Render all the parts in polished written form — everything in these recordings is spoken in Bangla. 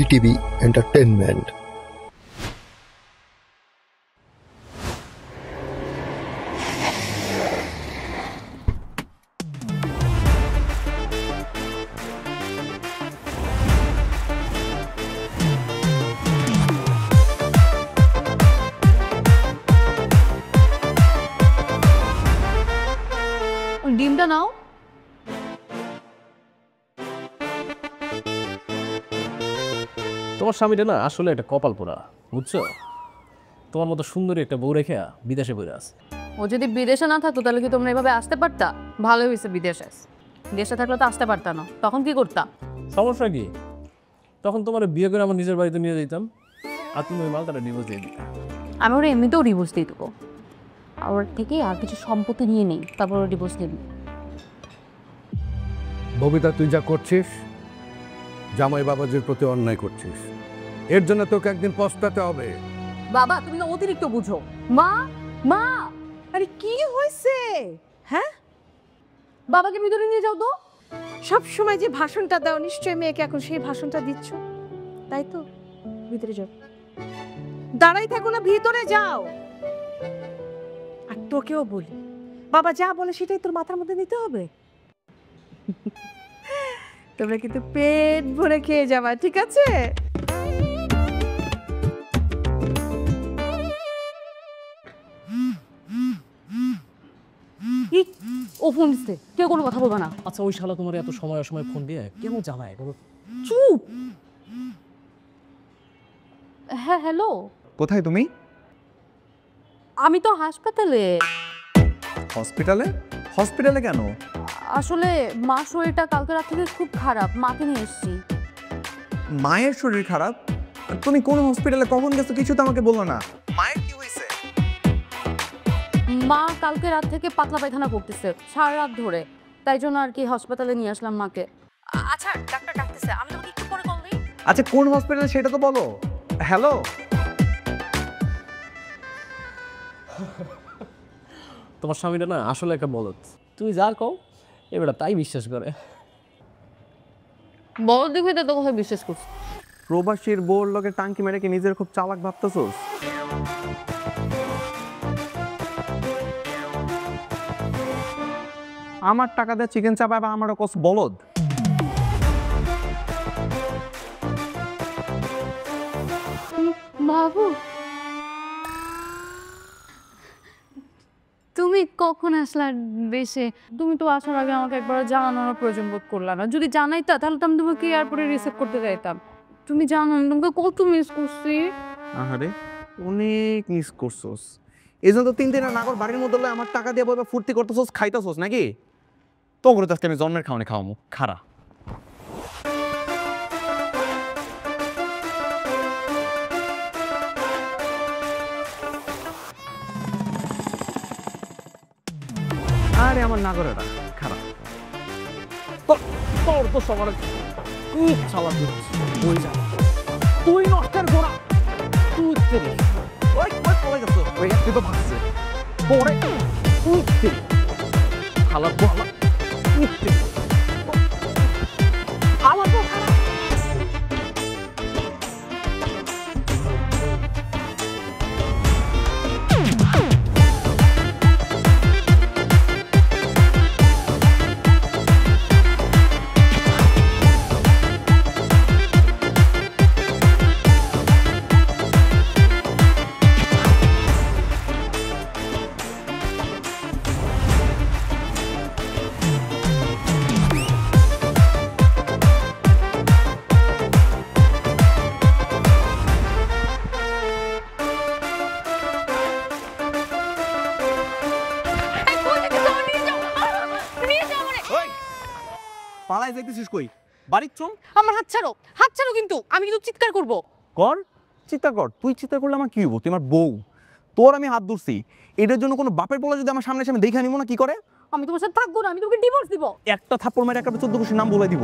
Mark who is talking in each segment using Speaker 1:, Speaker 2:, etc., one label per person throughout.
Speaker 1: VTV entertainment.
Speaker 2: ডিমটা নাও।
Speaker 3: তোমার স্বামীটা না আসলে একটা কপাল পোড়া, বুঝছো? তোমার মতো সুন্দরী একটা বউ রেখে বিদেশে বইরে আছে।
Speaker 2: ও যদি বিদেশে না থাকতো তাহলে কি তোমরা এভাবে আসতে পারতা? ভালো হয়েছে বিদেশে। দেশে থাকলে তো আসতে পারতা না, তখন কি করতা?
Speaker 3: সমস্যা কি? তখন তোমার বিয়ে করে আমার নিজের বাড়িতে নিয়ে যেতাম, আর তুমি ওই মালটাটা ডিভোর্স দিয়ে দিতে।
Speaker 2: আমি ওরা এমনিতেও ডিভোর্স দিয়ে দেবো, ওর থেকে আর কিছু সম্পত্তি নিয়ে নেই, তারপর ওরা ডিভোর্স দিয়ে দিই।
Speaker 4: ববিতা, তুই যা করছিস জামাই বাবাজির প্রতি অন্যায় করছিস। এর জন্য তোকে একদিন পস্তাতে হবে।
Speaker 2: বাবা, তুমি না অতিরিক্ত বুঝো। মা মা,
Speaker 5: আরে কি হয়েছে? হ্যাঁ,
Speaker 2: বাবাকে ভিতরে নিয়ে যাও তো।
Speaker 5: সব সময় যে ভাষণটা দাও, নিশ্চয়ই মেয়েকে এখন সেই ভাষণটা দিচ্ছ, তাই তো? ভিতরে যাও, দাঁড়াই থাকো না, ভিতরে যাও। আর তোকেও বলি, বাবা যা বলে সেটাই তোর মাথার মধ্যে নিতে হবে। তোমরা কিন্তু পেট ভরে খেয়ে যাবা, ঠিক আছে?
Speaker 2: ও ফোন দিচ্ছে, কেউ কোনো কথা বলবে না।
Speaker 3: আচ্ছা, ওই শালা তোমার এত সময় অসময় ফোন দিয়ে কেন জ্বালায়?
Speaker 2: চুপ। হ্যাঁ, হ্যালো।
Speaker 6: কোথায় তুমি?
Speaker 2: আমি তো হাসপাতালে।
Speaker 6: হসপিটালে? হসপিটালে কেন?
Speaker 2: আসলে মা শরীরটা কালকে রাত থেকে খুব খারাপ, মাকে নিয়ে এসেছি।
Speaker 6: মায়ের শরীর খারাপ? তুমি কোন হসপিটালে কখন গেছো কিছু তো আমাকে বললো না। মায়ের কি হয়েছে?
Speaker 2: মা কালকে রাত থেকে পাতলা পায়খানা করতেছে সারা রাত ধরে, তাই জন্য আর কি হাসপাতালে নিয়ে আসলাম মাকে। আচ্ছা, ডাক্তার ডাকতেছে, আমি তোমাকে একটু পরে কল দিই।
Speaker 6: আচ্ছা, কোন হসপিটালে সেটা তো বলো। হ্যালো,
Speaker 3: তোমার স্বামীটা না আসলে একটা বলদ। তুমি যা কও এবার তাই বিশ্বাস করে।
Speaker 2: বড় দিক হইতে তো কথা বিশ্বাস করছি।
Speaker 6: প্রবাসীর বউর লগে টাঙ্কি মেরে কি নিজের খুব চালাক ভাবতেছোস? আমার টাকা দিয়ে চিকেন চাপ, আবার আমারও কস বলদ।
Speaker 2: বাবু, তুমি কখন আসলা দেশে? তুমি তো আসার আগে আমাকে একবার জানানোর প্রয়োজন বোধ করলা না। যদি জানাইতা তাহলে তো আমি তোমাকে এয়ারপোর্টে রিসিভ করতে যাইতাম। তুমি জানো আমি তোমাকে কত মিস করছি।
Speaker 6: আহারে, অনেক মিস করছোস। এই জন্য তো 3 দিনের নাগর বাড়ির মধ্যে আমার টাকা দিয়ে বইবা ফুর্তি করতেছোস, খাইতেছোস নাকি? তো করে তো আজকে আমি জন্মের খাওয়ানি খাওয়ামু খারা। আরে আমার নাগরেরা খারাপ। তোর তো সবার খুব চালাক হচ্ছে। ওই যা তুই নষ্টের গোড়া, তুই তেরে ওই পড়ে গেছ, ওই তুই তো ভাগছে পড়ে তুই তেরে খালাপ বলা তুই তেরে আমার তো পালাই যাইতেছিস কই? বাড়ির চোম।
Speaker 2: আমার হাত ছাড়ো, হাত ছাড়ো, কিন্তু আমি কিন্তু চিৎকার করব।
Speaker 6: কর, চিৎকার কর। তুই চিৎকার করলে আমার কি হবো? তুই আমার বউ, তোর আমি হাত ধরছি। এটার জন্য কোনো বাপের পোলা যদি আমার সামনে সামনে দেখে নিব না কি করে?
Speaker 2: আমি তোমার সাথে থাকবো না, আমি তোমাকে ডিভোর্স দিব।
Speaker 6: একটা থাপ্পড় মেরে একটা 14 বছর নাম বলে দিব।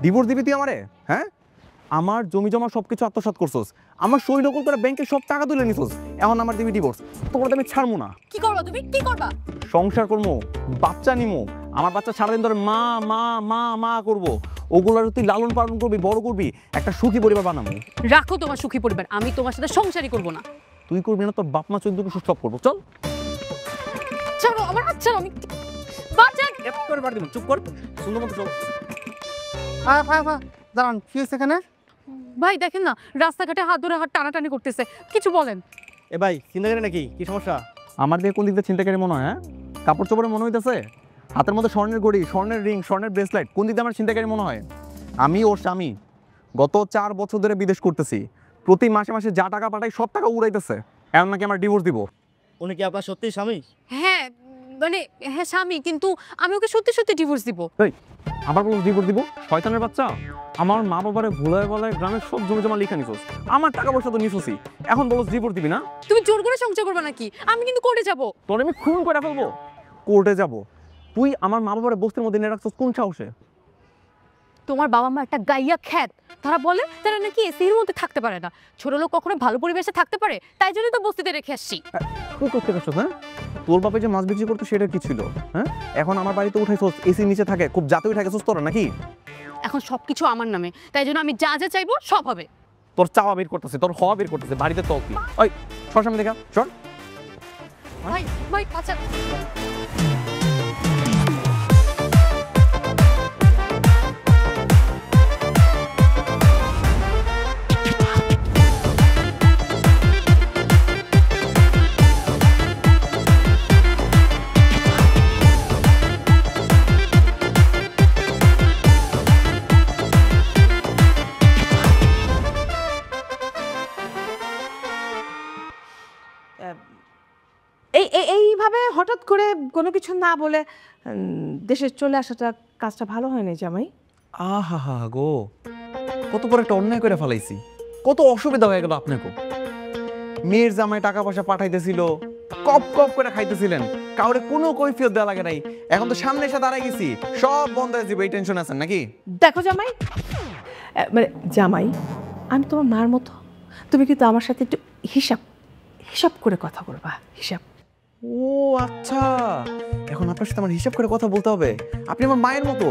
Speaker 6: ডিভোর্স দিবি তুই আমারে? হ্যাঁ, আমার জমি জমা সবকিছু আত্মসাৎ করছস, আমার সই নকল করে ব্যাংকে সব টাকা তুলে নিছস, এখন আমার দিবি ডিভোর্স। তোর আমি ছাড়বো না।
Speaker 2: কি করবা তুমি? কি করবা?
Speaker 6: সংসার করবো, বাচ্চা নিমো। আমার বাচ্চা সারাদিন ধরে মা মা মা মা করবো। ওগুলার তুই লালন পালন করবি, বড় করবি, একটা সুখী পরিবার বানাবো।
Speaker 2: রাখো তোমার সুখী পরিবার, আমি তোমার সাথে সংসারই করবো না।
Speaker 6: তুই করবি না, তোর বাপ মা চোদ্দকে সব করবো। চল
Speaker 2: ছাড়ো আমার হাত, ছাড়ো, আমি বাঁচান।
Speaker 6: করে বাড়ি দিব, চুপ কর, সুন্দর মতো চল।
Speaker 7: দাঁড়ান, কি হয়েছে এখানে?
Speaker 2: ভাই দেখেন না, রাস্তাঘাটে হাত ধরে হাত টানাটানি করতেছে, কিছু বলেন।
Speaker 7: এ ভাই, চিন্তা করে নাকি? কি সমস্যা?
Speaker 6: আমার দিয়ে কোন দিক দিয়ে চিন্তাকারী মনে হয়? হ্যাঁ, কাপড় চোপড়ে মনে হইতেছে, হাতের মধ্যে স্বর্ণের ঘড়ি, স্বর্ণের রিং, স্বর্ণের ব্রেসলেট, কোন দিক দিয়ে আমার চিন্তাকারী মনে হয়? আমি ওর স্বামী, গত 4 বছর ধরে বিদেশ করতেছি, প্রতি মাসে মাসে যা টাকা পাঠাই সব টাকা উড়াইতেছে। এমন নাকি আমার ডিভোর্স দিব।
Speaker 7: উনি কি আপনার সত্যি স্বামী?
Speaker 2: হ্যাঁ মানে হ্যাঁ স্বামী, কিন্তু আমি ওকে সত্যি সত্যি ডিভোর্স দিব।
Speaker 6: আবার বলো ডিভোর্স দিব? শয়তানের বাচ্চা, আমার মা বাবারে ভুলায় বলায় গ্রামের সব জমি জমা লিখা নিছোস, আমার টাকা পয়সা তো নিছোসই, এখন বলো ডিভোর্স দিবি না?
Speaker 2: তুমি জোর করে সংসার করবে নাকি? আমি কিন্তু কোর্টে যাব।
Speaker 6: তোর আমি খুন করে ফেলবো। কোর্টে যাব? তুই আমার মা বাবার বস্তির মধ্যে নিয়ে রাখছিস কোন সাহসে?
Speaker 2: তোমার বাবা মা একটা গাইয়া খ্যাত, তারা বলে তারা নাকি এসির মধ্যে থাকতে পারে না, ছোট লোক কখনো ভালো পরিবেশে থাকতে পারে, তাই জন্য তো বস্তিতে রেখে আসছি।
Speaker 6: তুই করতে গেছো? হ্যাঁ, তোর বাপে যে মাছ বিক্রি করতো সেটা কি ছিল? হ্যাঁ, এখন আমার বাড়িতে উঠাইছোস, এসির নিচে থাকে, খুব জাতে উঠে গেছোস তোরা নাকি?
Speaker 2: এখন সবকিছু আমার নামে, তাই জন্য আমি যা যা চাইবো সব হবে।
Speaker 6: তোর চাওয়া বের করতেছে, তোর হওয়া বের করতেছে, বাড়িতে তো কি? ওই সর সামনে দেখা, সর।
Speaker 2: ভাই ভাই আচ্ছা
Speaker 5: এইভাবে হঠাৎ করে কোনো কিছু না বলে দেশে চলে আসাটা কাজটা ভালো হয়নি জামাই।
Speaker 6: আহা গো, কত বড় একটা অন্যায় করে ফেলাইছি, কত অসুবিধা হয়ে গেল আপনাকে। মেয়ের জামাই টাকা পয়সা পাঠাইতেছিল, কপ কপ করে খাইতেছিলেন, কাউরে কোনো কৈফিয়ত দেওয়া লাগে নাই, এখন তো সামনে এসে দাঁড়াই গেছি, সব বন্ধ হয়ে যাবে, এই টেনশন আছেন নাকি?
Speaker 5: দেখো জামাই, মানে জামাই আমি তোমার মার মতো, তুমি কিন্তু আমার সাথে একটু হিসাব হিসাব করে কথা বলবা, হিসাব।
Speaker 6: ও আচ্ছা, এখন আপনার সাথে আমার হিসাব করে কথা বলতে হবে? আপনি আমার মায়ের মতো,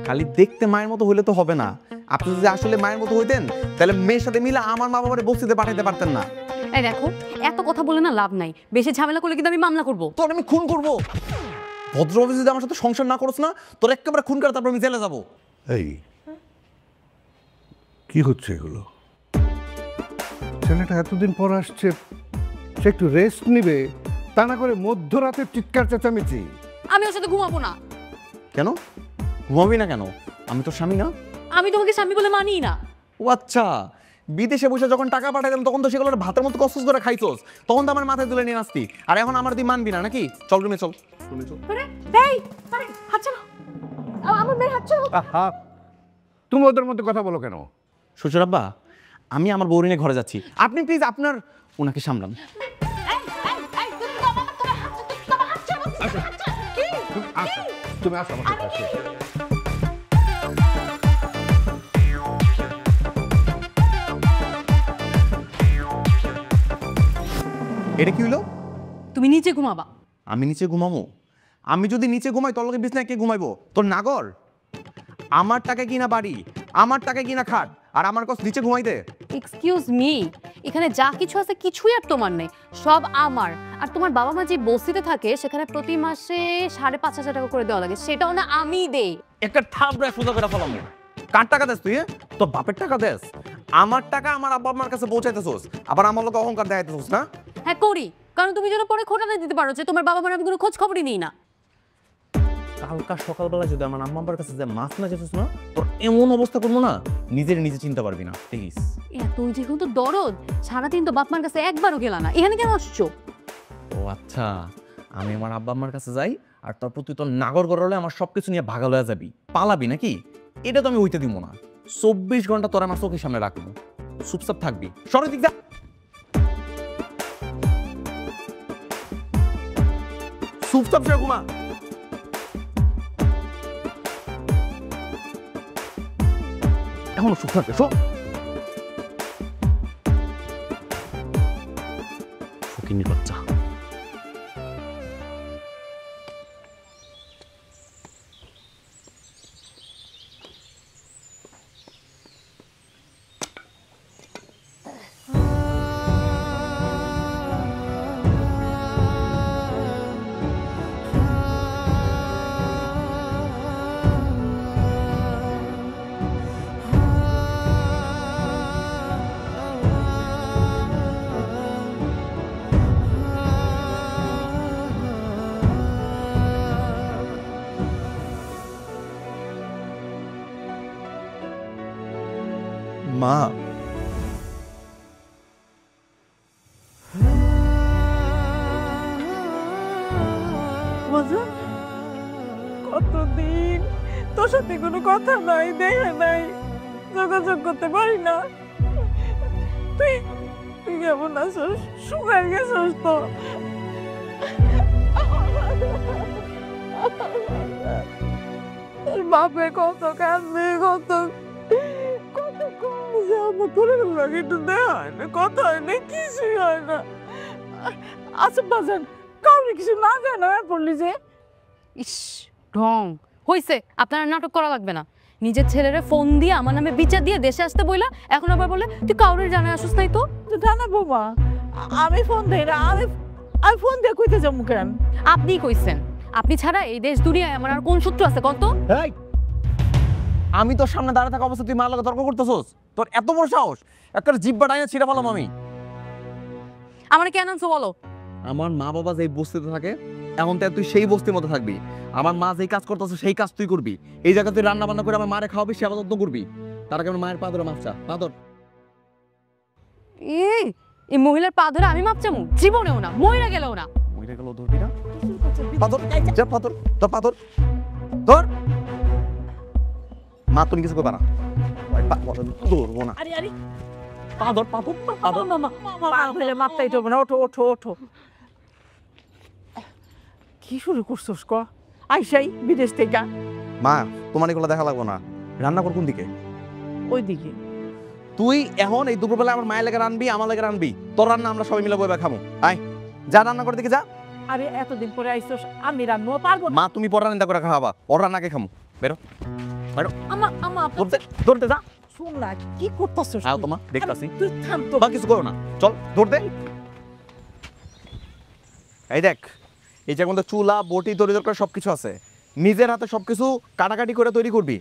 Speaker 6: খালি দেখতে মায়ের মতো হইলে তো হবে না, আপনি যদি আসলে মায়ের মতো হইতেন তাহলে মেয়ের সাথে মিলে আমার মা বাবারে বস্তিতে পাঠাইতে পারতেন না।
Speaker 2: এই দেখো, এত কথা বলে না লাভ নাই, বেশি ঝামেলা করলে কিন্তু আমি মামলা করবো।
Speaker 6: তোর আমি খুন করবো। ভদ্রভাবে যদি আমার সাথে সংসার না করছ না, তোর একেবারে খুন করে তারপর আমি জেলে যাবো।
Speaker 4: এই কি হচ্ছে এগুলো? ছেলেটা এতদিন পর আসছে, সে একটু রেস্ট নিবে, তা না করে মধ্যরাতের চিৎকার চেঁচামেচি।
Speaker 2: আমি ওর সাথে ঘুমাবো না।
Speaker 6: কেন ঘুমাবি না কেন? আমি তোর স্বামী না?
Speaker 2: আমি তোমাকে স্বামী বলে মানি না।
Speaker 6: ও আচ্ছা, বিদেশে বসে যখন টাকা পাঠাইতাম তখন তো সেগুলো ভাতের মতো কষ্ট করে খাইছোস, তখন তো আমার মাথায় তুলে নিয়ে আসতি, আর এখন আমার তুই মানবি না নাকি? চল রুমে চল, রুমে চল।
Speaker 5: হাত চালো, আমার মেয়ের হাত চালো।
Speaker 4: আহা, তুমি ওদের মধ্যে কথা বলো কেন?
Speaker 6: শ্বশুর আব্বা, আমি আমার বউ নিয়ে ঘরে যাচ্ছি, আপনি প্লিজ আপনার ওনাকে সামলান।
Speaker 4: তুমি আসো আমার কাছে।
Speaker 6: এটা কি হলো?
Speaker 2: তুমি নিচে ঘুমাবা।
Speaker 6: আমি নিচে ঘুমাবো? আমি যদি নিচে ঘুমাই তোর লোকে বিছনায় কে ঘুমাইবো? তোর নাগর? আমার টাকায় কিনা বাড়ি, আমার টাকায় কিনা খাট, আর আমার কাছে নিচে ঘুমাইতে?
Speaker 2: এক্সকিউজ মি, এখানে যা কিছু আছে কিছুই আর তোমার নেই, সব আমার। আর তোমার বাবা মা যে বস্তিতে থাকে সেখানে প্রতি মাসে 5,500 টাকা করে দেওয়া লাগে, সেটাও না আমি দেই।
Speaker 6: একটা থাবড়া সোজা করে ফেলাম। কার টাকা দেস তুই? তোর বাপের টাকা দেস? আমার টাকা আমার আব্বা আমার কাছে পৌঁছাইতেছোস, আবার আমার লোক অহংকার দেখাইতেছোস না?
Speaker 2: হ্যাঁ করি, কারণ তুমি যেন পরে খোটাতে দিতে পারো যে তোমার বাবা মার আমি কোনো খোঁজ খবরই নিই না।
Speaker 6: কালকা সকালবেলা যদি আমার আম্মা আব্বার কাছে যে মাছ না যেতেছ না, তোর এমন অবস্থা করবো না নিজে চিনতে পারবি না। প্লিজ।
Speaker 2: তুই যে কিন্তু দরদ, সারাদিন তো বাপ মার কাছে একবারও গেলা না, এখানে কেন আসছো?
Speaker 6: ও আচ্ছা, আমি আমার আব্বা আম্মার কাছে যাই আর তারপর তুই তোর নাগর গড়লে আমার সবকিছু নিয়ে ভাগা লয়ে যাবি, পালাবি নাকি? এটা তো আমি হইতে দিব না। 24 ঘন্টা তোর আমার চোখের সামনে রাখবো, চুপচাপ থাকবি। সরে দিক যা। চুপচাপ সে ঘুমা। এখনো চুপ থাকবে, শো। ফকিন্নির বাচ্চা। মা।
Speaker 5: বাজান, কতদিন তোর সাথে কোনো কথা নাই, দেখা নাই, যোগাযোগ করতে পারি না। তুই তুই কেমন আছিস? শুকায় গেছিস তো। বাপে কত কাঁদবে, কত কত কাঁদছে, আমার করে লাগে একটু দেওয়া হয় না, কথা হয় না, কিছুই হয় না। আচ্ছা বাজান, কাউকে কিছু না জানো পড়লি যে?
Speaker 2: ইস ঢং হইছে, আপনার আর নাটক করা লাগবে না। নিজের ছেলেরে ফোন দিয়ে আমার নামে বিচার দিয়ে দেশে আসতে বইলা এখন আবার বলে তুই কাউরে জানা আসুস নাই তো।
Speaker 5: জানা বাবা, আমি ফোন দেই না, আমি ফোন দিয়ে কইতে যাবো কেন?
Speaker 2: আপনিই কইছেন, আপনি ছাড়া এই দেশ দুনিয়ায় আমার আর কোন সূত্র আছে কত?
Speaker 6: এই, আমি তোর সামনে দাঁড়িয়ে থাকা অবস্থা তুই মার লগে তর্ক করতেছস? তোর এত বড় সাহস! একটা জিব্বা টাইনা ছিঁড়ে ফেলাম আমি।
Speaker 2: আমার কেন আনছো বলো?
Speaker 6: আমার মা বাবা যেই বস্তিতে থাকে, এখন তো তুই সেই বস্তির মধ্যে থাকবি। আমার মা যেই কাজ করতেছে সেই কাজ তুই করবি। এই জায়গায় তুই রান্না বান্না করে আমার মারে খাওয়াবি, সেবা যত্ন করবি। তার আগে আমার মায়ের পা ধরে মাপ চা, পা ধর।
Speaker 2: এই মহিলার পা ধরে আমি মাপ চামু? জীবনেও না, মহিলা গেলেও না।
Speaker 6: মইরা গেল ধরবি না? পা ধর, যা পা ধর, তোর পা ধর, ধর। মা তুমি কিছু করবা না, পা ধরবো না।
Speaker 5: আরে আরে,
Speaker 6: পা ধর, পা ধর, পা ধর।
Speaker 5: মাপটাই তো না, ওঠো ওঠো ওঠো। কি শুরু করছোস ক? আইসাই বিদেশ থেকে।
Speaker 6: মা তোমার এগুলো দেখা লাগবো না। রান্না কর কোন দিকে?
Speaker 5: ওইদিকে।
Speaker 6: তুই এখন এই দুপুরবেলা আমার মায়ের লেগে রানবি, আমার লেগে রানবি। তোর রান্না আমরা সবাই মিলে বইবা খামু। আয় যা রান্না করে দিকে যা।
Speaker 5: আরে এতদিন পরে আইসোস, আমি রান্না পারবো না।
Speaker 6: মা তুমি পর রান্না করে খাওয়াবা, ওর রান্নাকে খামু। বেরো বেরো,
Speaker 5: আমা
Speaker 6: ধরতে ধরতে যা।
Speaker 5: শুন না, কি করতেছস?
Speaker 6: আয় তোমা, দেখতাছি।
Speaker 5: তুই থাম তো।
Speaker 6: বা কিছু করো না, চল ধরতে। এই দেখ, এই যে মধ্যে চুলা বটি তৈরি দরকার সবকিছু আছে। নিজের হাতে সবকিছু কাটাকাটি করে তৈরি করবি।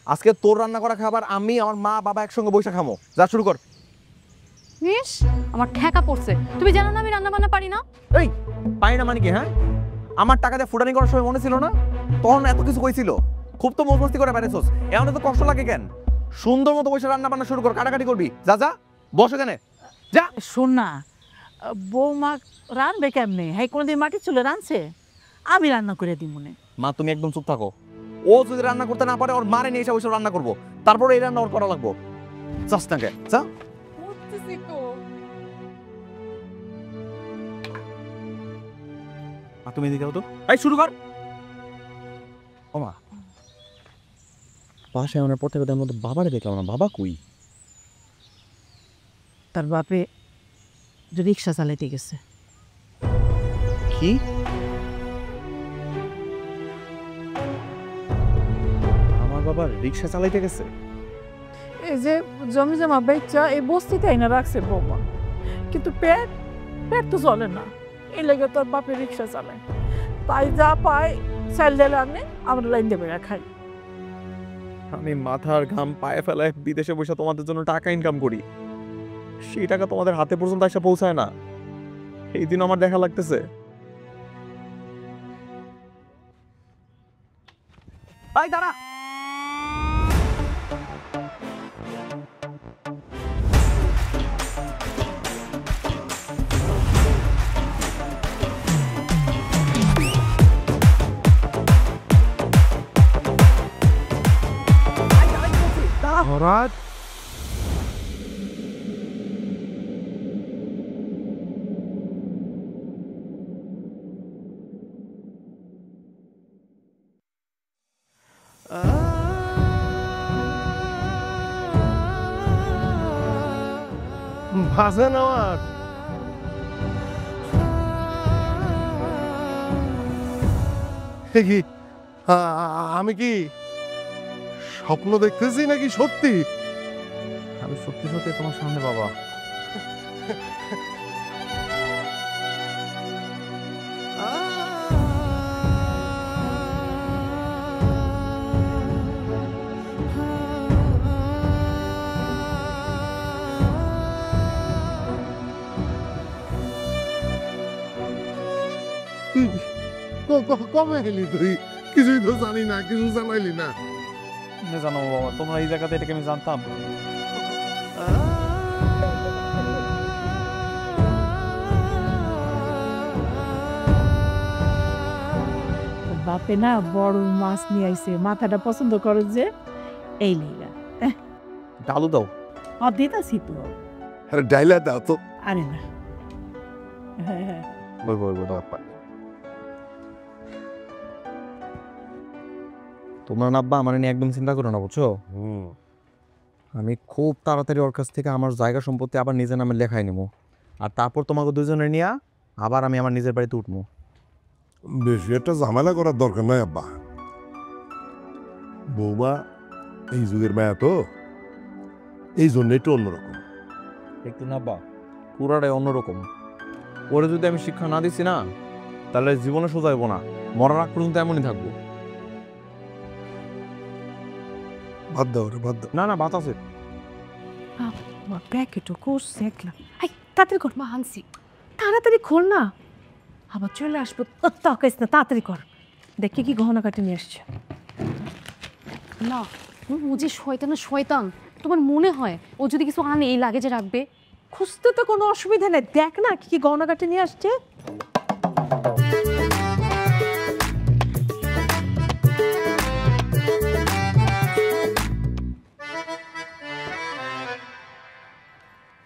Speaker 6: আজকে তোর রান্না করা খাবার আমি আমার মা বাবা একসঙ্গে বসে খামো। যা শুরু কর।
Speaker 2: ইস আমার ঠেকা পড়ছে, তুমি জানো না আমি রান্না বান্না পারি না?
Speaker 6: এই পাই না মানে কি? হ্যাঁ, আমার টাকা দিয়ে ফুটানি করার সময় মনে ছিল না? তখন এত কিছু কইছিল, খুব তো মজমস্তি করে বেড়েছোস। এখন তো কষ্ট লাগে কেন? সুন্দর মতো বসে রান্না বান্না শুরু কর, কাটাকাটি করবি। যা যা বসে কেন, যা।
Speaker 5: শোন না, বৌমা রানবে কেমনে? হ্যাঁ, কোনোদিন মাটির চুলে রানছে? আমি রান্না করে দিই মনে।
Speaker 6: মা তুমি একদম চুপ থাকো। ও যদি রান্না করতে না পারে, ওর মারে নিয়ে এসে ওইসব রান্না করবো, তারপরে এই রান্না ওর করা লাগবো। চাস না কে? যা। তুমি এদিকে তো, এই শুরু কর। ও মা, বাসায় আমার পড়তে গেলে মধ্যে বাবারে দেখলাম না। বাবা কই?
Speaker 5: তার বাপে রিক্সা চালাইতে গেছে।
Speaker 6: কি? আমার বাবা রিক্সা চালাইতে গেছে?
Speaker 5: এই যে জমি জমা বেচা এই বস্তিতে আইনা রাখছে বৌমা, কিন্তু পেট তো চলে না। এই লেগে তোর বাপে রিক্সা চালায়, তাই যা পায় চাল ডাল আনে, আমরা লাইন দেবে খাই।
Speaker 6: আমি মাথার ঘাম পায়ে ফেলায় বিদেশে বসে তোমাদের জন্য টাকা ইনকাম করি, সেই টাকা তোমাদের হাতে পর্যন্ত এসে পৌঁছায় না। এই দিন আমার দেখা লাগতেছে। এই দাঁড়া,
Speaker 4: হরাত
Speaker 1: ভাষণ আমার কি আমি কি স্বপ্ন দেখতেছি নাকি সত্যি?
Speaker 6: আমি সত্যি সত্যি তোমার সামনে বাবা।
Speaker 1: কবে এলি তুই? কিছুই তো জানি না, কিছু জানাইলি না।
Speaker 6: জানো বাবা, তোমরা এই জায়গাতে এটাকে আমি জানতাম।
Speaker 5: বাপে না বড় মাছ নিয়ে আইছে, মাথাটা পছন্দ করে যে, এই লইলা
Speaker 6: ডালু দাও।
Speaker 5: দিতাছি তো।
Speaker 1: আরে ডাইলা দাও তো।
Speaker 5: আরে না, হ্যাঁ
Speaker 6: তোমরা না আব্বা আমার নিয়ে একদম চিন্তা করো না, বুঝছো? আমি খুব তাড়াতাড়ি ওর কাছ থেকে আমার জায়গা সম্পত্তি আবার নিজের নামে লেখাই নেবো, আর তারপর তোমাকে দুজনে নিয়ে আবার আমি আমার নিজের বাড়িতে উঠবো।
Speaker 1: বেশি একটা ঝামেলা করার দরকার নাই আব্বা। বৌমা এই যুগের মায়া তো, এই জন্য একটু অন্যরকম।
Speaker 6: একটু না আব্বা, পুরাটাই অন্যরকম। ওরে যদি আমি শিক্ষা না দিছি না, তাহলে জীবনে সোজা হইব না, মরার আগ পর্যন্ত এমনই থাকবো।
Speaker 1: বাদ দাও রে, বাদ দাও।
Speaker 6: না না, বাত আছে।
Speaker 5: প্যাকেটও করছে একলা। এই তাড়াতাড়ি কর, মা আনছি, তাড়াতাড়ি খোল না, আবার চলে আসবো। তাকাইস না, তাড়াতাড়ি কর, দেখি কি গহনা কাটে নিয়ে আসছে।
Speaker 2: না ও যে শয়তান, তোমার মনে হয় ও যদি কিছু আনে এই লাগেজে রাখবে?
Speaker 5: খুঁজতে তো কোনো অসুবিধা নেই, দেখ না কি কি গহনা কাটে নিয়ে আসছে।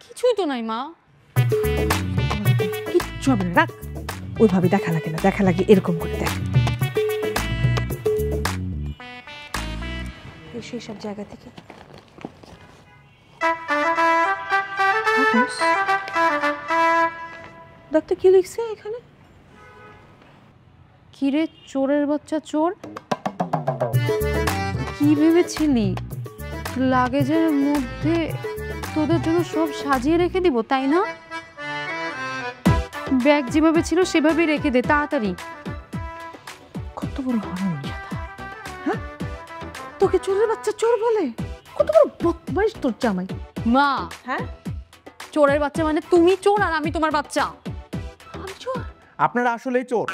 Speaker 2: কিছুই তো নাই মা।
Speaker 5: কিচ্ছু হবে না, রাখ। ওইভাবে দেখা লাগে না, দেখা লাগে এরকম করে দেখ। সেই সব জায়গা থেকে দেখতে কি লিখছে এখানে?
Speaker 2: কিরে চোরের বাচ্চা চোর, কি ভেবেছিলি লাগেজের মধ্যে তোদের জন্য সব সাজিয়ে রেখে দিব, তাই না? ব্যাগ যেভাবে ছিল সেভাবেই রেখে দে তাড়াতাড়ি।
Speaker 5: কত বড় হারামজাদা, হ্যাঁ? তোকে চোরের বাচ্চা চোর বলে? কত বড় বদমাইশ তোর জামাই।
Speaker 2: মা,
Speaker 5: হ্যাঁ,
Speaker 2: চোরের বাচ্চা মানে তুমি চোর আর আমি তোমার বাচ্চা।
Speaker 5: আমি চোর?
Speaker 6: আপনারা আসলেই চোর।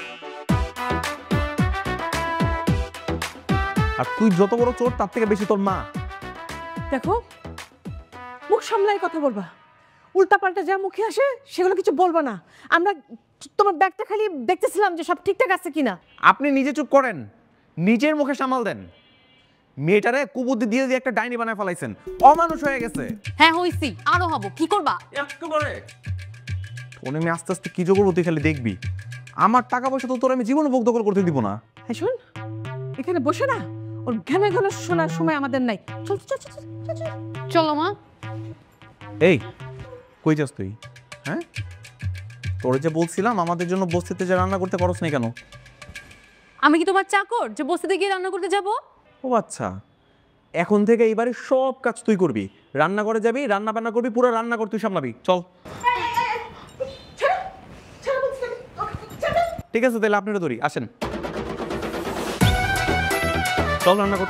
Speaker 6: আর তুই যত বড় চোর তার থেকে বেশি তোর মা।
Speaker 5: দেখো, মুখ সামলাই কথা বলবা, উল্টাপাল্টা যা মুখে আসে সেগুলো কিছু বলবা না। আমরা তোমার ব্যাগটা খালি দেখতেছিলাম যে সব ঠিকঠাক আছে কিনা।
Speaker 6: আপনি নিজে চুপ করেন, নিজের মুখে সামাল দেন। মেয়েটারে কুবুদ্ধি দিয়ে দিয়ে একটা ডাইনি বানায় ফেলাইছেন, অমানুষ হয়ে গেছে।
Speaker 2: হ্যাঁ হইছি, আরো হবো, কি করবা?
Speaker 6: একেবারে তোর আমি আস্তে আস্তে কি করবো তুই খালি দেখবি। আমার টাকা পয়সা তো তোর আমি জীবনে ভোগ দখল করতে দিব না।
Speaker 5: হ্যাঁ শোন, এখানে বসে না ওর ঘ্যানে ঘন শোনার সময় আমাদের নাই। চল চল চল চল চল।
Speaker 2: চলো মা।
Speaker 6: এই কই যাস তুই? হ্যাঁ, তোর যে বলছিলাম আমাদের জন্য বস্তিতে যে রান্না করতে পারছ না কেন?
Speaker 2: আমি কি তোমার চাকর যে বস্তিতে গিয়ে রান্না করতে যাব?
Speaker 6: ও আচ্ছা, এখন থেকে এইবারে সব কাজ তুই করবি, রান্না করে যাবি, রান্না বান্না করবি, পুরো রান্না করে তুই সামলাবি। চল। ঠিক আছে, তাহলে আপনারা ধরি, আসেন। চল রান্না কর।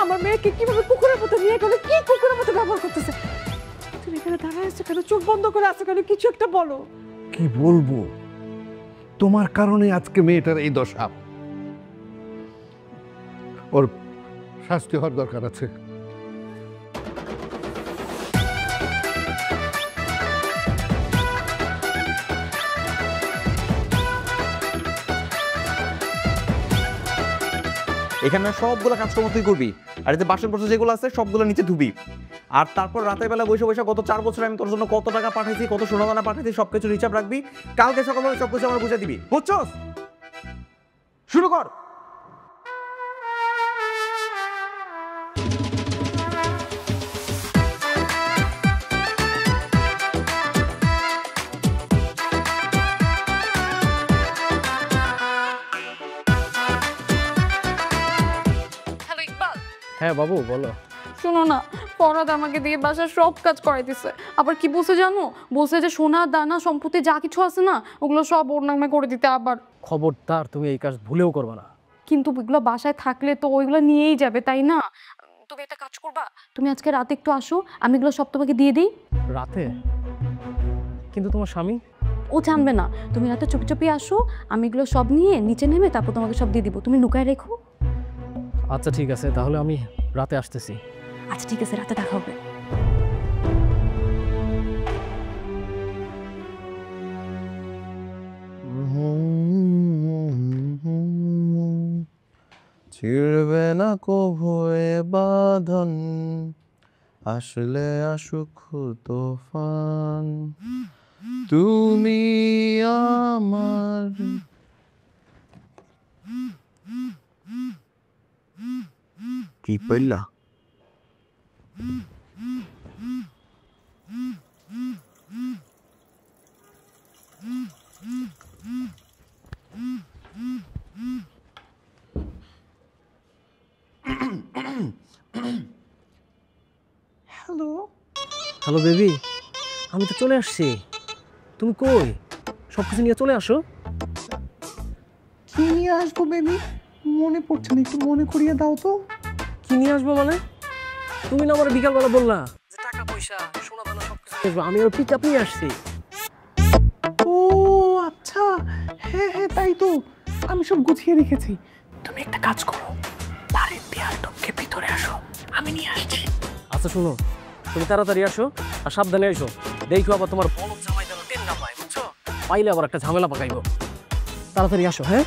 Speaker 5: আমার মেয়েকে কিভাবে কুকুরের মতো নিয়ে গেল, কি কুকুরের মতো ব্যবহার করতেছে? তুমি এখানে দাঁড়ায় আছো কেন, চোখ বন্ধ করে আছো কেন? কিছু একটা বলো।
Speaker 4: কি বলবো, তোমার কারণে আজকে মেয়েটার এই দশা। ওর শাস্তি হওয়ার দরকার আছে।
Speaker 6: এখানে সবগুলো কাজকর্ম তুই করবি, আর এতে বাসন বসে যেগুলো আছে সবগুলো নিচে ধুবি। আর তারপর রাতের বেলা বসে বসে গত 4 বছর আমি তোর জন্য কত টাকা পাঠাইছি, কত সোনাদানা পাঠাইছি, সবকিছু হিসাব রাখবি। কালকে সকালবেলা সবকিছু আমার বুঝে দিবি, বুঝছস? শুরু কর।
Speaker 2: হ্যালো ইকবাল।
Speaker 3: হ্যাঁ বাবু বলো।
Speaker 2: শোনো না, ফরহাদ আমাকে দিয়ে বাসার সব কাজ করাই দিছে। আবার কি বলছে জানো? বলছে যে সোনা দানা সম্পত্তি যা কিছু আছে না ওগুলো সব ওর নামে করে দিতে। আবার
Speaker 3: খবরদার তুমি এই কাজ ভুলেও করবে না।
Speaker 2: কিন্তু ওইগুলো বাসায় থাকলে তো ওইগুলো নিয়েই যাবে, তাই না? তুমি একটা কাজ করবা, তুমি আজকে রাতে একটু আসো, আমি এগুলো সব তোমাকে দিয়ে দিই।
Speaker 3: রাতে? কিন্তু তোমার স্বামী?
Speaker 2: ও জানবে না। তুমি রাতে চুপি চুপি আসো, আমি এগুলো সব নিয়ে নিচে নেমে তারপর তোমাকে সব দিয়ে দিব, তুমি লুকায় রেখো।
Speaker 3: আচ্ছা ঠিক আছে, তাহলে আমি রাতে আসতেছি।
Speaker 2: আচ্ছা ঠিক আছে, রাতে দেখা হবে।
Speaker 6: ছিড়বে না কভু এ বাঁধন, আসলে আসুক তুফান, তুমি আমার। কি পড়লা?
Speaker 3: হ্যালো বেবি, আমি তো চলে আসছি। তুমি কই? সব কিছু নিয়ে চলে আসো।
Speaker 6: কি নিয়ে আসবো বেবি? মনে পড়ছে না, একটু মনে করিয়ে দাও তো।
Speaker 3: কি নিয়ে আসবো মানে? তুমি না আমার বিকালবেলা বললা যে টাকা পয়সা সোনা দানা সব কিছু নিয়ে আসবো, আমি আর পিক আপ নিয়ে আসছি।
Speaker 6: ও আচ্ছা, হ্যাঁ হ্যাঁ তাই তো, আমি সব গুছিয়ে রেখেছি। তুমি একটা কাজ করো, বাড়ির দেয়াল টপকে ভিতরে আসো, আমি নিয়ে আসছি।
Speaker 3: আচ্ছা শোনো, তুমি তাড়াতাড়ি আসো আর সাবধানে এসো। দেখো আবার তোমার বলদ জামাই যেন টেন না পায়, বুঝছো? পাইলে আবার একটা ঝামেলা পাকাইবো। তাড়াতাড়ি আসো। হ্যাঁ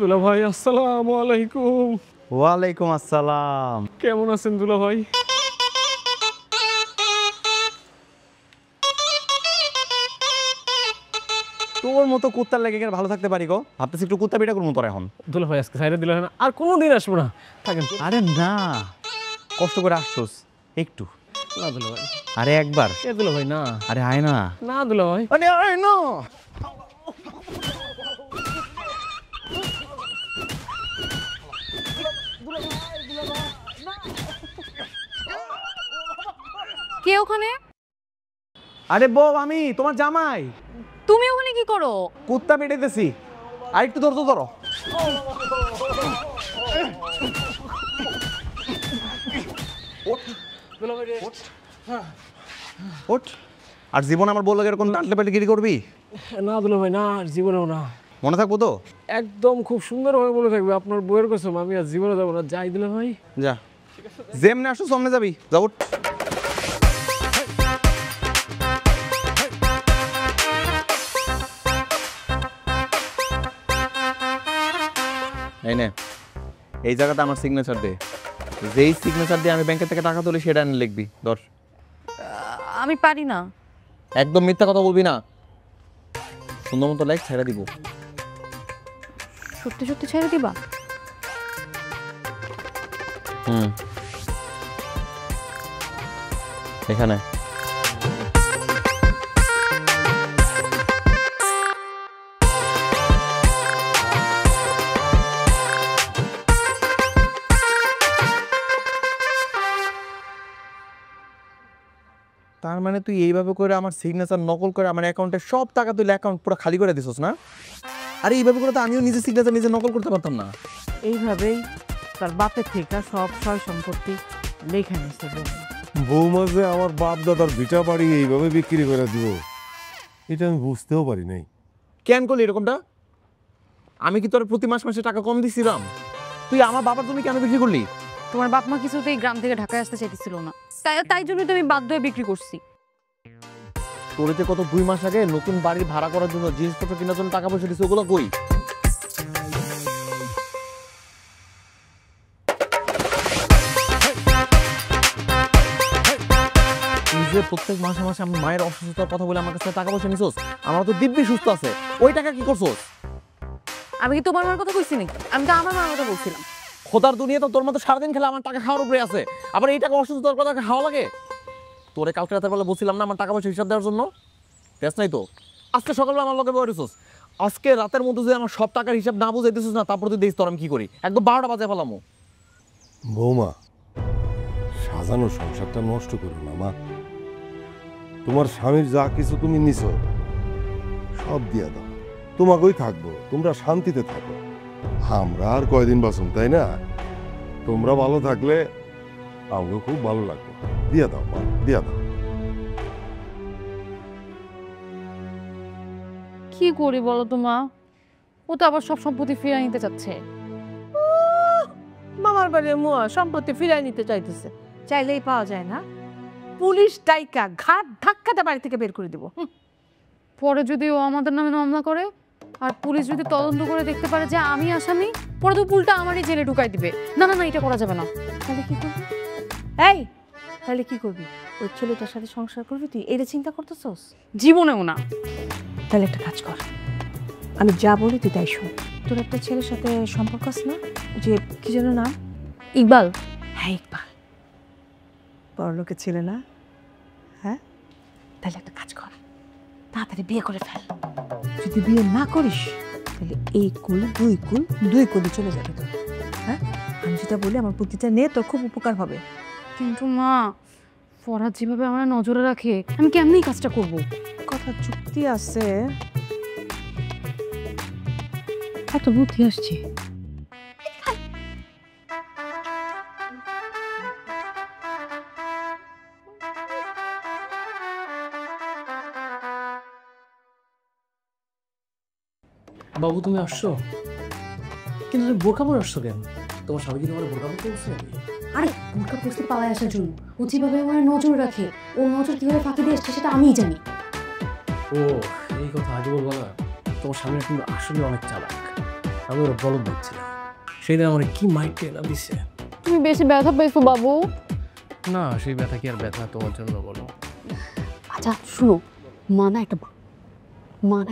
Speaker 3: দুলা ভাই, আসসালামু আলাইকুম।
Speaker 6: ওয়ালাইকুম আসসালাম।
Speaker 3: কেমন আছেন দুলা ভাই?
Speaker 6: তোর মতো কুত্তার লেগে ভালো থাকতে পারি গো, ভাবতেছি একটু কুত্তা পিটা করবো তোর এখন।
Speaker 3: দুলা ভাই আজকে সাইডে দিলে না, আর কোনোদিন আসবো না, থাকেন।
Speaker 6: আরে না, কষ্ট করে আসছোস একটু।
Speaker 3: না দুলা ভাই।
Speaker 6: আরে একবার।
Speaker 3: এ দুলা ভাই না।
Speaker 6: আরে আয় না।
Speaker 3: না দুলা ভাই।
Speaker 6: আরে আয় না।
Speaker 2: কে ওখানে?
Speaker 6: আরে বউ, আমি তোমার জামাই।
Speaker 2: তুমি ওখানে কি করো?
Speaker 6: কুত্তা পেটাইতেছি, আর একটু ধরো ধরো। ওঠ। আর জীবন আমার বললো এরকম টানলে পেটে গিরি করবি
Speaker 3: না দুলা ভাই না, আর জীবনেও না।
Speaker 6: মনে থাকবো তো?
Speaker 3: একদম খুব সুন্দরভাবে বলে থাকবে, আপনার বইয়ের কসম আমি আর জীবনে যাবো না। যাই দুলা ভাই।
Speaker 6: যা, যেমনে আসো সামনে যাবি। যা উঠ। এই নে, এই জায়গাটা আমার সিগনেচার দে। যেই সিগনেচার দিয়ে আমি ব্যাংকের থেকে টাকা তুলি সেটা এনে লিখবি। ধর।
Speaker 2: আমি পারি না।
Speaker 6: একদম মিথ্যা কথা বলবি না, সুন্দর মতো লেখ, ছেড়ে দিব।
Speaker 2: সত্যি সত্যি ছেড়ে দিবা?
Speaker 6: এখানে তার মানে তুই এইভাবে করে আমার সিগনেচার নকল করে আমার অ্যাকাউন্টে সব টাকা তুই অ্যাকাউন্ট পুরো খালি করে দিছস না? আরে এইভাবে করে তো আমিও নিজে সিগনেচার নিজে নকল করতে পারতাম না।
Speaker 5: এইভাবেই তার বাপের থেকে সব সয় সম্পত্তি লেখা নিছে।
Speaker 1: বৌমা যে আমার বাপ দাদার ভিটা বাড়ি এইভাবে বিক্রি করে দিব, এটা আমি বুঝতেও পারি নাই।
Speaker 6: কেন করলি এরকমটা? আমি কি তোর প্রতি মাস মাসে টাকা কম দিছিলাম? তুই আমার বাবার জমি কেন বিক্রি করলি?
Speaker 2: তোমার বাপ মা কিছুতেই গ্রাম থেকে ঢাকায় আসতে চাইতেছিল না, তাই জন্য তো আমি বাধ্য হয়ে বিক্রি করছি।
Speaker 6: তোরেতে কত 2 মাস আগে নতুন বাড়ি ভাড়া করার জন্য জিনিসপত্র কেনার জন্য টাকা পয়সা দিছে, ওগুলো কই? তুই যে প্রত্যেক মাসে মাসে আমি মায়ের অসুস্থতার কথা বলে আমার কাছে টাকা পয়সা নিছস, আমার তো দিব্যি সুস্থ আছে, ওই টাকা কি করছস?
Speaker 2: আমি কি তোমার মার কথা কইছি নাকি? আমি তো আমার মার কথা বলছিলাম।
Speaker 6: খোদার দুনিয়া তো তোর মতো সারাদিন খেলে আমার টাকা খাওয়ার উপরে আছে, আবার এই টাকা অসুস্থতার কথা খাওয়া লাগে? তোরে কালকে রাতের বেলা বলছিলাম না আমার টাকা পয়সা হিসাব দেওয়ার জন্য? দেশ নাই তো, আজকে সকালবেলা আমার লগে বইরেছস, আজকে রাতের মধ্যে যদি আমার সব টাকার হিসাব না বুঝাইতেছিস না, তারপর তুই দেখিস তোর আমি কি করি। একদম 12টা বাজে ফেলামো।
Speaker 1: বৌমা, সাজানো সংসারটা নষ্ট করো না মা। তোমার স্বামীর যা কিছু তুমি নিছো সব দিয়া দাও, তোমাকেই থাকবো, তোমরা শান্তিতে থাকো। আমরা আর কয়দিন বাঁচুন, তাই না? তোমরা ভালো থাকলে আমাকে খুব ভালো লাগবে। দিয়া দাও মা, দিয়া দাও।
Speaker 2: কি করি বলো তো মা, ও তো আবার সব সম্পত্তি ফিরিয়ে নিতে চাচ্ছে।
Speaker 5: মামার বাড়ির মুয়া সম্পত্তি ফিরাই নিতে চাইতেছে, চাইলেই পাওয়া যায় না। পুলিশ ডাইকা ঘাট ধাক্কাতে বাড়ি থেকে বের করে দিব।
Speaker 2: পরে যদি ও আমাদের নামে মামলা করে আর পুলিশ যদি তদন্ত করে দেখতে পারে যে আমি আসামি, পরে তো পুলটা আমারই জেলে ঢুকাই দিবে। না না না, এটা করা যাবে না।
Speaker 5: তাহলে কি করবি? এই তাহলে কি করবি? ওই ছেলেটার সাথে সংসার করবি তুই? এটা চিন্তা করতেছস?
Speaker 2: জীবনেও না।
Speaker 5: তাহলে একটা কাজ কর, আমি যা বলি তুই তাই শোন। তোর একটা ছেলের সাথে সম্পর্ক আছে না, যে কি যেন নাম?
Speaker 2: ইকবাল।
Speaker 5: হ্যাঁ ইকবাল, বড়লোকের ছেলে না? হ্যাঁ, তাহলে একটা কাজ কর, তাড়াতাড়ি বিয়ে করে ফেল। যদি বিয়ে না করিস তাহলে এই কুল দুই কুলি চলে যাবে তোর। হ্যাঁ, আমি যেটা বলি আমার বুদ্ধিটা নিয়ে তোর খুব উপকার হবে।
Speaker 2: কিন্তু মা, ফরহাদ যেভাবে আমার নজরে রাখে, আমি কেমনি কাজটা করব?
Speaker 5: কথা চুক্তি আছে, একটা বুদ্ধি আসছে।
Speaker 3: বাবু তুমি আসছো, কিন্তু তুমি বোরকা পরে আসছো কেন? তোমার স্বামী কি তোমার বোরকা পরতে বলছে?
Speaker 8: আরে বোরকা পরতে পালায় আসার জন্য। ও যেভাবে আমার নজর রাখে, ও নজর কিভাবে ফাঁকি দিয়ে এসছে সেটা আমিই জানি।
Speaker 3: ও এই কথা আগে বলবো না। তোমার স্বামী কিন্তু আসলে অনেক চালাক, আমি ওরা বলদ দেখছিলাম। সেই দিন আমার কি মাইক টেলা দিচ্ছে।
Speaker 2: তুমি বেশি ব্যথা পেয়েছো বাবু।
Speaker 3: না, সেই ব্যথা কি আর ব্যথা তোমার জন্য বলো?
Speaker 8: আচ্ছা শুনো, মা না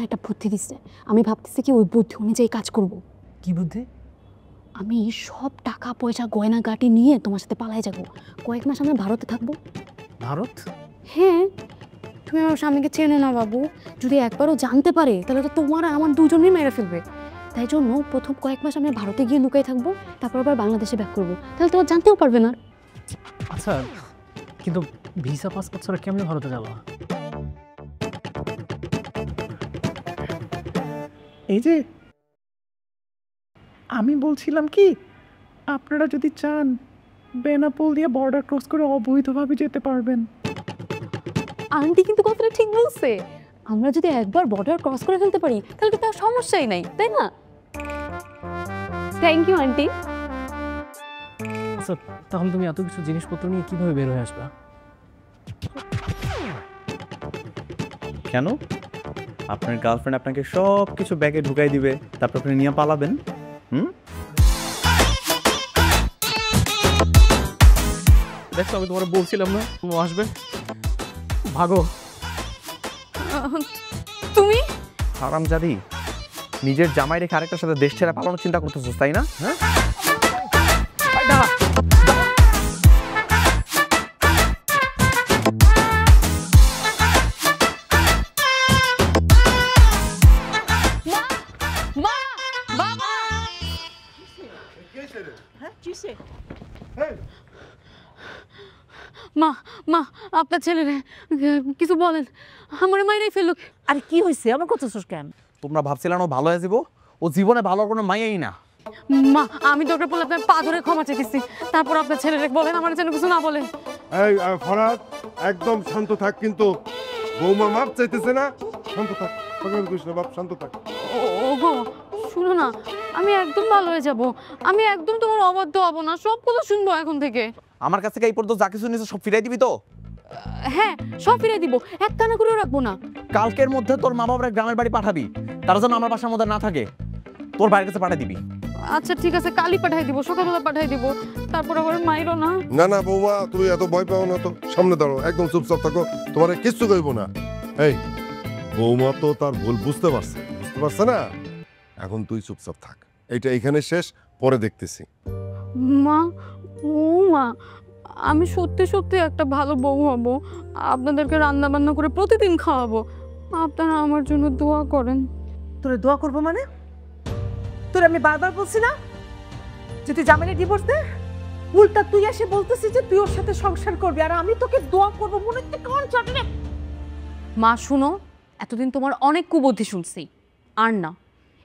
Speaker 8: একটা বুদ্ধি দিচ্ছে। আমি ভাবতেছি কি ওই বুদ্ধি অনুযায়ী কাজ করব।
Speaker 3: কি বুদ্ধি?
Speaker 8: আমি সব টাকা পয়সা গয়না গাটি নিয়ে তোমার সাথে পালাই যাব। কয়েক মাস আমরা ভারতে থাকবো।
Speaker 3: ভারত?
Speaker 8: হ্যাঁ, তুমি আমার স্বামীকে চেনে না বাবু, যদি একবারও জানতে পারে তাহলে তো তোমার আর আমার দুজনেই মেরে ফেলবে। তাই জন্য প্রথম কয়েক মাস আমরা ভারতে গিয়ে লুকাই থাকবো, তারপর আবার বাংলাদেশে ব্যাক করবো, তাহলে তোমার জানতেও পারবে না।
Speaker 3: আচ্ছা, কিন্তু ভিসা পাসপোর্ট ছাড়া কেমনে ভারতে যাবো?
Speaker 9: এই যে আমি বলছিলাম কি, আপনারা যদি চান বেনাপোল দিয়ে বর্ডার ক্রস করে অবৈধভাবে যেতে পারবেন।
Speaker 8: আন্টি কিন্তু কথাটা ঠিক বলছে। আমরা যদি একবার বর্ডার ক্রস করে ফেলতে পারি তাহলে তো তার সমস্যাই নাই, তাই না? Thank you aunty.
Speaker 3: আচ্ছা, তাহলে তুমি এত কিছু জিনিসপত্র নিয়ে কিভাবে বের হয়ে আসবা?
Speaker 7: কেন? আপনার গার্লফ্রেন্ড আপনাকে সব কিছু ব্যাগে ঢুকাই দিবে, তারপর আপনি নিয়ে পালাবেন।
Speaker 3: দেখো, আমি তোমার বলছিলাম না ও আসবে। ভাগো।
Speaker 2: তুমি
Speaker 7: হারামজাদি, নিজের জামাই রেখে আরেকটার সাথে দেশ ছেড়ে পালানোর চিন্তা করতেছিস, তাই না? হ্যাঁ,
Speaker 2: মা মা, আপনার ছেলেরে কিছু বলেন, আমার মাইরাই ফেললো।
Speaker 5: আরে কি হয়েছে, আমার করতেছস কেন?
Speaker 7: তোমরা ভাবছিলাম ও ভালো হয়ে যাবো, ও জীবনে ভালো কোনো মাইয়াই না।
Speaker 2: মা, আমি দরকার পড়লে আপনার পা ধরে ক্ষমা চেয়েছি, তারপর আপনার ছেলেরে বলেন আমার যেন কিছু না বলে।
Speaker 1: এই ফরহাদ, একদম শান্ত থাক। কিন্তু বৌমা মাপ চাইতেছে না, শান্ত থাক। বাপ শান্ত থাক।
Speaker 2: ওগো শুনো না, আমি একদম ভালো হয়ে যাব, আমি একদম তোমার অবাধ্য হব না, সব কথা শুনবো এখন থেকে।
Speaker 7: আমার কাছ থেকে এই পর্যন্ত যা কিছু নিয়েছে সব ফিরাই দিবি তো?
Speaker 2: হ্যাঁ, সব ফিরে দিব, এক কানা করে রাখবো না।
Speaker 7: কালকের মধ্যে তোর মা বাবার গ্রামের বাড়ি পাঠাবি, তারা যেন আমার বাসার মধ্যে না থাকে, তোর বাড়ির কাছে পাঠিয়ে দিবি।
Speaker 2: আচ্ছা ঠিক আছে, কালই পাঠাই দিব, সকালবেলা পাঠাই দিব, তারপর আবার মাইরো না।
Speaker 1: না না বৌমা, তুমি এত ভয় পাও না তো, সামনে দাঁড়াও, একদম চুপচাপ থাকো, তোমার কিচ্ছু কইব না। এই বৌমা তো তার ভুল বুঝতে পারছে না, এখন তুই চুপচাপ থাক। এইটা এখানে শেষ, পরে দেখতেছি।
Speaker 2: মা, ও মা, আমি সত্যি সত্যি একটা ভালো বউ হব, আপনাদেরকে রান্না বান্না করে প্রতিদিন খাওয়াবো। আপনারা আমার জন্য দোয়া করেন।
Speaker 5: তোরে দোয়া করবো মানে? তোর আমি বারবার বলছি না যে তুই জামাইরে ডিভোর্স দে? উল্টা তুই এসে বলতেছিস যে তুই ওর সাথে সংসার করবি, আর আমি তোকে দোয়া করবো মনে হচ্ছে কোন চাটনে।
Speaker 2: মা শুনো, এতদিন তোমার অনেক কুবুদ্ধি শুনছি, আর না,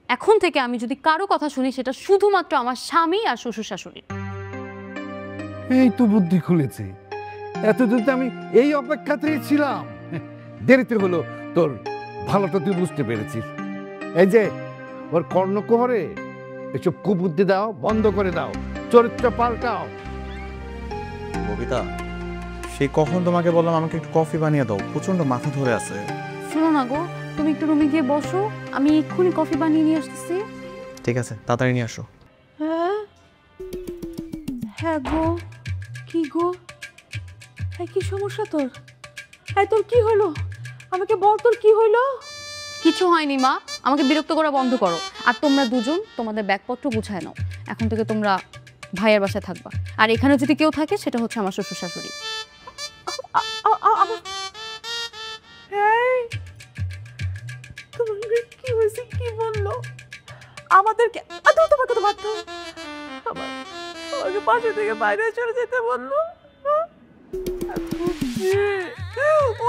Speaker 2: এখন থেকে আমি যদি কারো কথা শুনি সেটা শুধুমাত্র আমার স্বামী আর শ্বশুর শাশুড়ি।
Speaker 4: এই তো বুদ্ধি খুলেছে। এতদিন তো আমি এই অপেক্ষাতেই ছিলাম। দেরিতে হলো, তোর ভালোটা তুই বুঝতে পেরেছিস। এই যে ওর কর্ণকুহরে এসব কুবুদ্ধি দাও, বন্ধ করে দাও, চরিত্র পাল্টাও।
Speaker 7: ববিতা, সে কখন তোমাকে বললাম আমাকে একটু কফি বানিয়ে দাও, প্রচন্ড মাথা ধরে আছে।
Speaker 2: শোনো না গো, তুমি একটু রুমে গিয়ে বসো, আমি এক্ষুনি কফি বানিয়ে নিয়ে আসতেছি।
Speaker 7: ঠিক আছে, তাড়াতাড়ি নিয়ে আসো।
Speaker 5: হ্যাঁ হ্যাঁ গো, কি গো, হ্যাঁ কি সমস্যা তোর? হ্যাঁ তোর কি হলো, আমাকে বল তোর কি হলো?
Speaker 2: কিছু হয়নি মা, আমাকে বিরক্ত করা বন্ধ করো। আর তোমরা দুজন তোমাদের ব্যাগপত্র গুছায় নাও, এখন থেকে তোমরা ভাইয়ের বাসায় থাকবা। আর এখানে যদি কেউ থাকে সেটা হচ্ছে আমার শ্বশুর শাশুড়ি।
Speaker 5: তোমাকে কি হয়েছে, কি বললো আমাদেরকে? তোমাকে তো বাধ্য আমাকে বাসা থেকে বাইরে চলে যেতে বললো।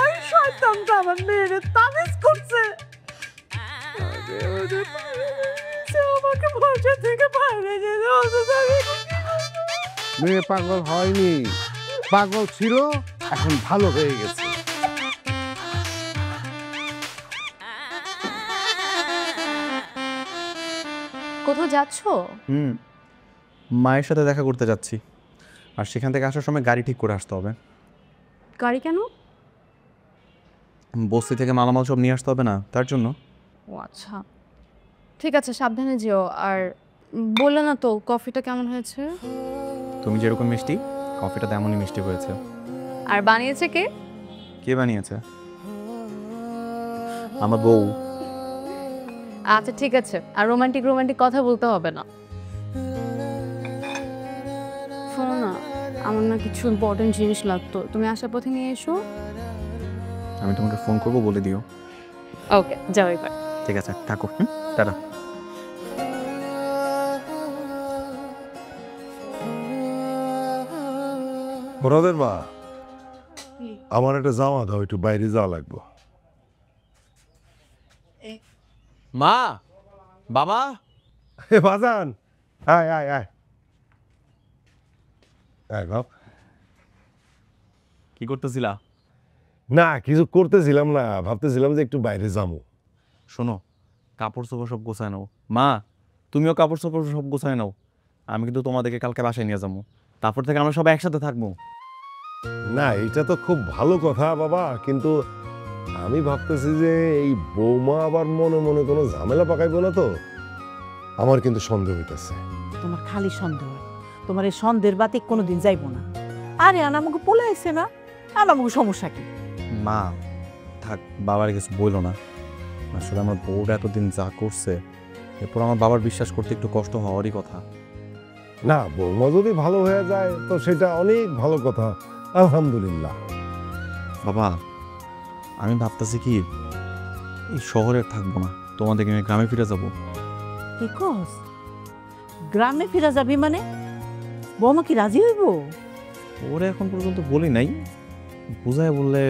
Speaker 5: ওই শয়তানটা আমার মেয়েরে তাবিজ করছে, আমাকে বাসা থেকে বাইরে যেতে বলছে।
Speaker 4: মেয়ে পাগল হয়নি, পাগল ছিল, এখন ভালো হয়ে গেছে।
Speaker 2: কোথাও যাচ্ছো?
Speaker 7: মায়ের সাথে দেখা করতে যাচ্ছি, আর সেখান থেকে আসার সময় গাড়ি ঠিক করে আসতে হবে।
Speaker 2: গাড়ি কেন?
Speaker 7: বস্তি থেকে মালামাল সব নিয়ে আসতে হবে না, তার জন্য।
Speaker 2: ও আচ্ছা, ঠিক আছে, সাবধানে যেও। আর বললে না তো কফিটা কেমন হয়েছে?
Speaker 7: তুমি যেরকম মিষ্টি, কফিটা তেমনই মিষ্টি হয়েছে।
Speaker 2: আর বানিয়েছে কে?
Speaker 7: কে বানিয়েছে? আমার বউ।
Speaker 2: আচ্ছা ঠিক আছে, আর রোমান্টিক রোমান্টিক কথা বলতে হবে না। শোনো না, আমার না কিছু ইম্পর্টেন্ট জিনিস লাগতো, তুমি আসার পথে নিয়ে এসো।
Speaker 7: আমি তোমাকে ফোন করবো, বলে দিও।
Speaker 2: ওকে, যাও এবার।
Speaker 7: ঠিক আছে, থাকো। টাটা।
Speaker 1: ওরাদের মা, আমার একটা জামা দাও, একটু বাইরে যাওয়া লাগবে।
Speaker 7: মা, বাবা,
Speaker 1: হে বাজান, আয় আয় আয় আয় বাপ।
Speaker 7: কি করতেছিলা?
Speaker 1: না কিছু করতেছিলাম না, ভাবতেছিলাম যে একটু বাইরে যাবো।
Speaker 7: শোনো, কাপড় চোপড় সব গোছায় নাও। মা, তুমিও কাপড় চোপড় সব গোছায় নাও। আমি কিন্তু তোমাদেরকে কালকে বাসায় নিয়ে যাবো, তারপর থেকে আমরা সব একসাথে থাকবো।
Speaker 1: না এটা তো খুব ভালো কথা বাবা, কিন্তু আমি ভাবতেছি যে এই বৌমা আবার মনে মনে কোনো ঝামেলা পাকাইবো না তো? আমার কিন্তু সন্দেহ হইতেছে।
Speaker 5: তোমার খালি সন্দেহ, তোমার এই সন্দেহের বাতি কোনোদিন যাইবো না। আরে আনা আমাকে বলে আইছে না, আর আমাকে সমস্যা কি?
Speaker 7: মা থাক, বাবার কিছু বইলো না। আসলে আমার বউটা এতদিন যা করছে, এরপর আমার বাবার বিশ্বাস করতে একটু কষ্ট হওয়ারই কথা।
Speaker 1: না বৌমা যদি ভালো হয়ে যায় তো সেটা অনেক ভালো কথা, আলহামদুলিল্লাহ।
Speaker 7: বাবা, আমি ভাবতেছি কি এই শহরে থাকবো না, তোমাদেরকে নিয়ে গ্রামে ফিরে যাব।
Speaker 5: কি কস? গ্রামে ফিরা যাবি মানে? বৌমা কি রাজি হইব?
Speaker 7: ওরে এখন পর্যন্ত বলি নাই, বুঝায় বললে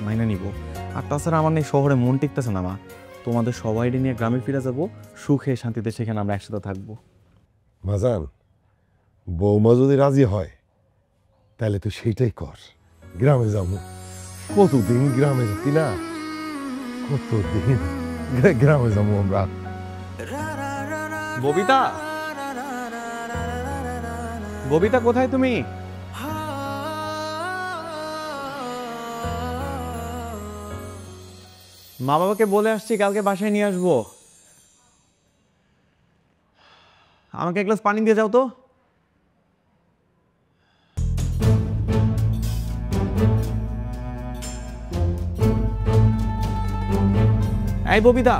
Speaker 7: মাইনে নিব। আর তাছাড়া আমার নেই শহরে মন টিকতেছে না মা, তোমাদের সবাই নিয়ে গ্রামে ফিরে যাব, সুখে শান্তিতে সেখানে আমরা একসাথে থাকবো।
Speaker 1: মাজান, বৌমা যদি রাজি হয় তাহলে তো সেইটাই কর, গ্রামে যাবো। কতদিন গ্রামে যেতি না, কতদিন গ্রামে যাবো আমরা।
Speaker 7: ববিতা, ববিতা কোথায় তুমি? মা বাবাকে বলে আসছি কালকে বাসায় নিয়ে আসবো। আমাকে এক গ্লাস পানি দিয়ে যাও তো। এই ববিতা,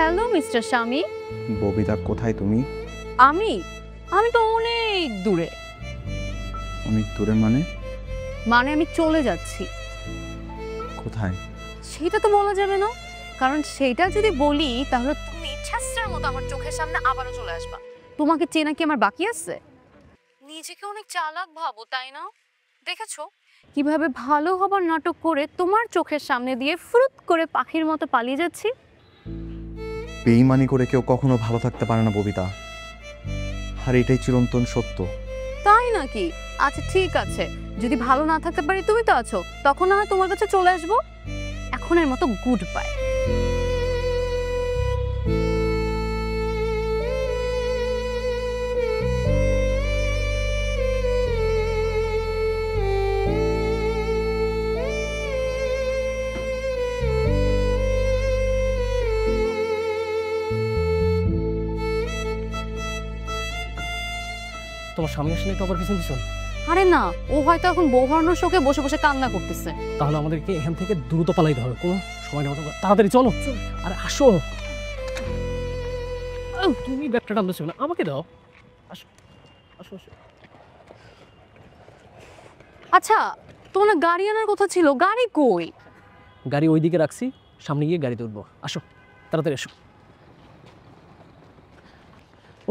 Speaker 2: হ্যালো মিস্টার স্বামী।
Speaker 7: ববিতা কোথায় তুমি?
Speaker 2: আমি তো অনেক দূরে।
Speaker 7: অনেক দূরে মানে?
Speaker 2: মানে আমি চলে যাচ্ছি।
Speaker 7: কোথায়?
Speaker 2: সেটা তো বলা যাবে না, কারণ সেটা যদি বলি তাহলে তুমি ছ্যাঁচড়ার মতো আমার চোখের সামনে আবারও চলে আসবা। তোমাকে চেনা কি আমার বাকি আছে? নিজেকে অনেক চালাক ভাবো, তাই না? দেখেছো কিভাবে ভালো হবার নাটক করে তোমার চোখের সামনে দিয়ে ফুরুত করে পাখির মতো পালিয়ে যাচ্ছি।
Speaker 7: বেইমানি করে কেউ কখনো ভালো থাকতে পারে না ববিতা, আর এটাই চিরন্তন সত্য।
Speaker 2: তাই নাকি? আচ্ছা ঠিক আছে, যদি ভালো না থাকতে পারি তুমি তো আছো, তখন না হয় তোমার কাছে চলে আসবো। এখনের মতো গুড বাই।
Speaker 3: তোমার স্বামী আসলে তো আবার পিছন পিছন।
Speaker 2: আরে না, ও হয়তো এখন বউ হারানোর শোকে বসে বসে কান্না করতেছে।
Speaker 3: তাহলে আমাদেরকে এখান থেকে দ্রুত পালাইতে হবে, কোনো সময় নেওয়া যাবে না। তাড়াতাড়ি চলো। আরে আসো, তুমি ব্যাগটা টানতেছো না, আমাকে দাও। আসো আসো আসো।
Speaker 2: আচ্ছা তোমার গাড়ি আনার কথা ছিল, গাড়ি কই?
Speaker 3: গাড়ি ওইদিকে রাখছি, সামনে গিয়ে গাড়িতে উঠবো। আসো তাড়াতাড়ি এসো।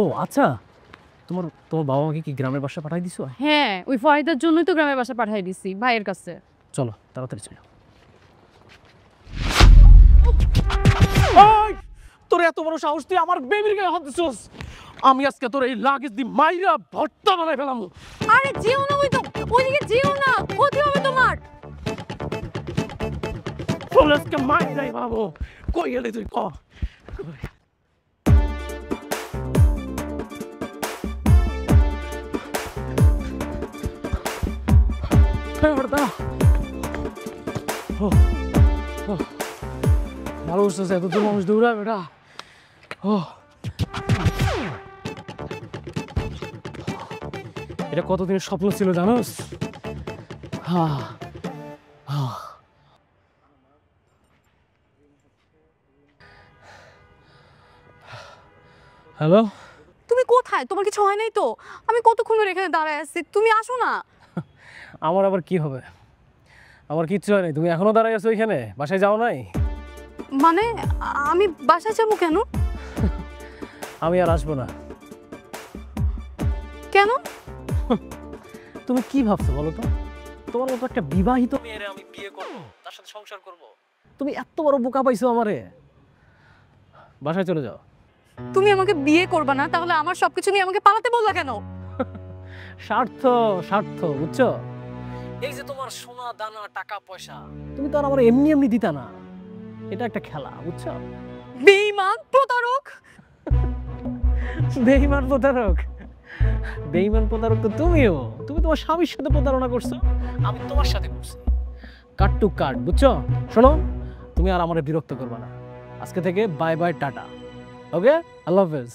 Speaker 3: ও আচ্ছা, তোমার বাবা মাকে কি গ্রামের বাসা পাঠাই দিছো?
Speaker 2: হ্যাঁ, ওই ফয়দার জন্যই তো গ্রামের বাসা পাঠিয়ে দিছি ভাইয়ের কাছে।
Speaker 3: চলো তাড়াতাড়ি চলো। তোর এত বড় সাহস, তুই আমার বেবির গায়ে হাত দিছস? আমি আজকে তোর এই লাগেজ দি মাইরা ভর্তা বানাই ফেলাম।
Speaker 2: আরে যেও না, ওইদিকে যেও না, ক্ষতি হবে তোমার।
Speaker 3: চল আজকে মাইরাই বাবু। কই গেলি তুই? ক ভালো বুঝতেছে, এত তো মানুষ দৌড়ায় বেটা। এটা কতদিনের স্বপ্ন ছিল জানোস? হ্যালো,
Speaker 2: তুমি কোথায়? তোমার কিছু হয় নাই তো? আমি কতক্ষণ ধরে এখানে দাঁড়ায় আছি, তুমি আসো না।
Speaker 3: আমার আবার কি হবে? আমার কিচ্ছু হয় নাই, তুমি এখনো দাঁড়াই আছো এখানে, বাসায় যাও নাই?
Speaker 2: মানে আমি বাসায় যাবো কেন?
Speaker 3: আমি আর আসবো না।
Speaker 2: কেন?
Speaker 3: তুমি কি ভাবছো বলো তো? তোমার মতো একটা বিবাহিত মেয়েরে আমি বিয়ে করবো, তার সাথে সংসার করব? তুমি এত বড় বোকা পাইছো আমারে। বাসায় চলে যাও।
Speaker 2: তুমি আমাকে বিয়ে করবে না, তাহলে আমার সবকিছু নিয়ে আমাকে পালাতে বললা কেন?
Speaker 3: স্বার্থ স্বার্থ, বুঝছো? এই যে তোমার সোনা দানা টাকা পয়সা, তুমি তো আর আমার এমনি এমনি দিতা না। এটা একটা খেলা, বুঝছো?
Speaker 2: বেঈমান প্রতারক।
Speaker 3: বেঈমান প্রতারক? বেঈমান প্রতারক তো তুমিও। তুমি তোমার স্বামীর সাথে প্রতারণা করছো, আমি তোমার সাথে করছি। কাট টু কাট, বুঝছো? শোনো, তুমি আর আমারে বিরক্ত করবে না। আজকে থেকে বাই বাই, টাটা। ওকে, আল্লাহ হাফেজ।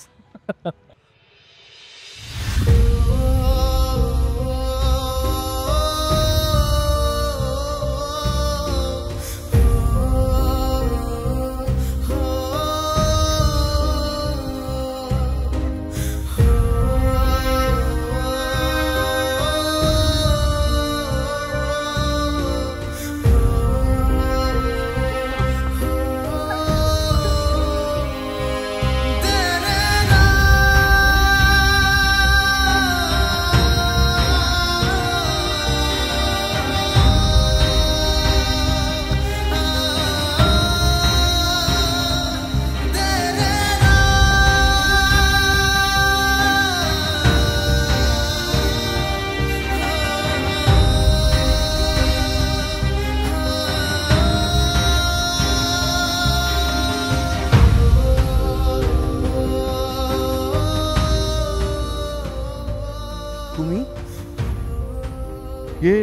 Speaker 1: কে?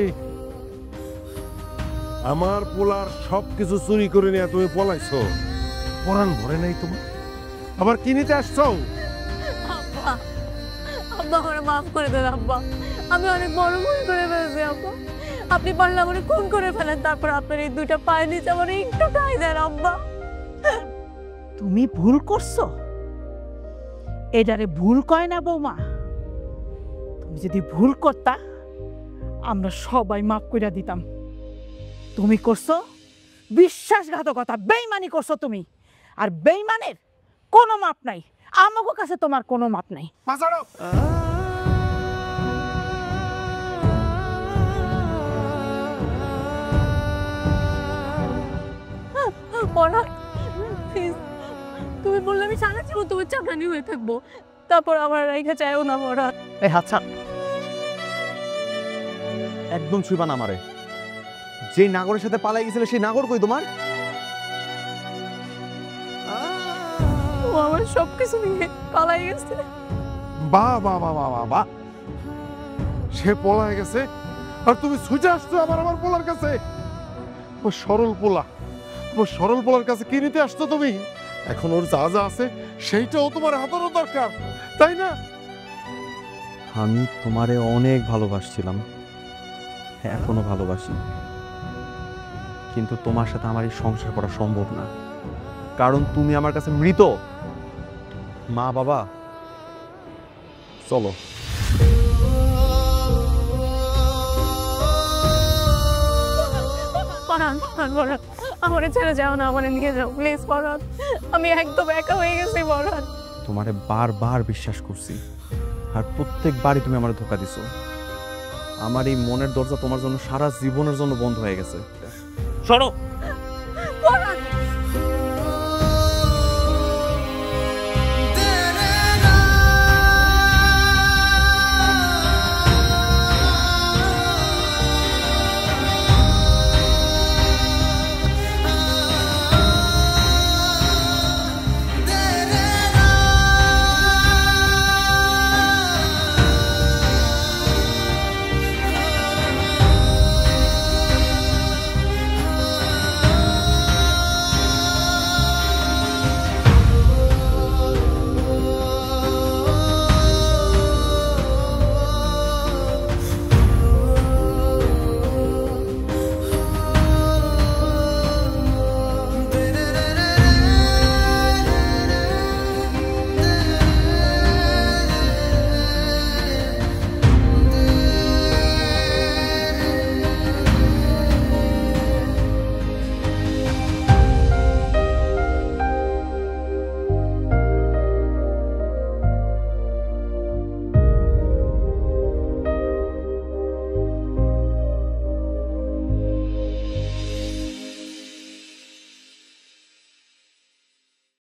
Speaker 1: আমার পোলার সবকিছু চুরি করে নিয়ে তুমি পলাইছো? পরাণ ভরে নাই তোমার? আবার কি নিতে আসছো?
Speaker 2: আব্বা, আব্বা আমারে মাফ করে দেন আব্বা। আমি অনেক বড় ভুল করে ফেলেছি আব্বা। আপনি পারলে আমারে খুন করে ফেলেন, তারপর আপনার এই দুইটা পায়ের নিচে আমার একটু ঠাঁই দেন আব্বা।
Speaker 5: তুমি ভুল করছো, এটারে ভুল কয় না বৌমা। তুমি যদি ভুল করতা আমরা সবাই মাফ কইরা দিতাম। তুমি করছো বিশ্বাসঘাতকতা, বেইমানি করছো তুমি। আর বেইমানের কোনো মাপ নাই, আমাগো কাছে তোমার কোনো মাপ নাই।
Speaker 2: পরাণ, প্লিজ, তুমি বললে আমি সারা জীবন তোমার চাকরানি হয়ে থাকবো, তারপর আমার রেখে চাইও না পরাণ।
Speaker 7: এই হাত ছাড়, একদম ছুঁইবা না আমারে। যে নাগরের সাথে পালাই গেছিলে সেই নাগর কই তোমার?
Speaker 2: ও আমার সবকিছু নিয়ে পালাই গেছে।
Speaker 1: বাহ বাহ বাহ বাহ বাহ বাহ, সে পলায় গেছে আর তুমি ছুটে আসছো আমার পোলার কাছে। ও সরল পোলা, ও সরল পোলার কাছে কি নিতে আসছো তুমি? এখন ওর যা যা আছে সেইটাও তোমার হাতানো দরকার, তাই না?
Speaker 7: আমি তোমারে অনেক ভালোবাসছিলাম, এখনো ভালোবাসি, কিন্তু তোমার সাথে আমার এই সংসার করা সম্ভব না, কারণ তুমি আমার কাছে মৃত। মা বাবা, চলো।
Speaker 2: পরাণ, পরাণ, আমার ছেড়ে যাও না, আমার নিয়ে যাও প্লিজ পরাণ। আমি একদম একা হয়ে গেছি পরাণ।
Speaker 7: তোমারে বারবার বিশ্বাস করছি, আর প্রত্যেকবারই তুমি আমার ধোঁকা দিছো। আমার এই মনের দরজা তোমার জন্য সারা জীবনের জন্য বন্ধ হয়ে গেছে। সরো।
Speaker 2: পরাণ,